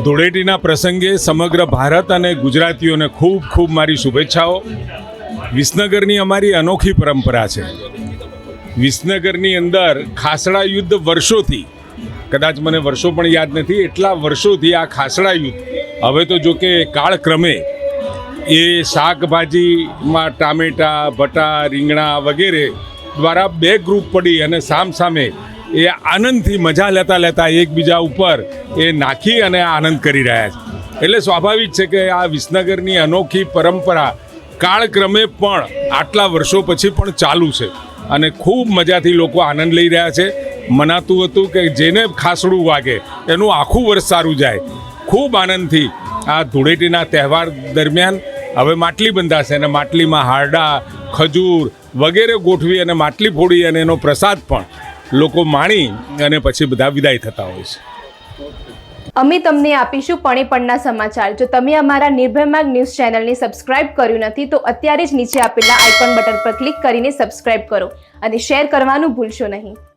ધૂળેટીના પ્રસંગે સમગ્ર ભારત અને ગુજરાતીઓને ખૂબ ખૂબ મારી શુભેચ્છાઓ. વિસનગરની અમારી અનોખી પરંપરા છે. વિસનગરની અંદર ખાસડા યુદ્ધ વર્ષોથી, કદાચ મને વર્ષો પણ યાદ નથી, એટલા વર્ષોથી આ ખાસડા યુદ્ધ, હવે તો જો કે કાળક્રમે એ શાકભાજીમાં ટામેટા, ભટા, રીંગણા વગેરે દ્વારા બે ગ્રુપ પડી અને સામસામે એ આનંદથી મજા લેતા લેતા એકબીજા ઉપર એ નાખી અને આનંદ કરી રહ્યા છે. એટલે સ્વાભાવિક છે કે આ વિસનગરની અનોખી પરંપરા કાળક્રમે પણ આટલા વર્ષો પછી પણ ચાલુ છે અને ખૂબ મજાથી લોકો આનંદ લઈ રહ્યા છે. મનાતું હતું કે જેને ખાસડું વાગે એનું આખું વર્ષ સારું જાય. ખૂબ આનંદથી આ ધૂળેટીના તહેવાર દરમિયાન હવે માટલી બંધાશે અને માટલીમાં હારડા, ખજૂર વગેરે ગોઠવી અને માટલી ફોડી અને એનો પ્રસાદ પણ લોકો માણી અને પછી બધા વિદાય થતા હોય છે. અમે તમને આપીશું પણેપણના સમાચાર. જો તમે અમારા નિર્ભય માર્ગ ન્યૂઝ ચેનલને સબસ્ક્રાઇબ કર્યું નથી તો અત્યારે જ નીચે આપેલા આઇકોન બટન પર ક્લિક કરીને સબસ્ક્રાઇબ કરો અને શેર કરવાનું ભૂલશો નહીં.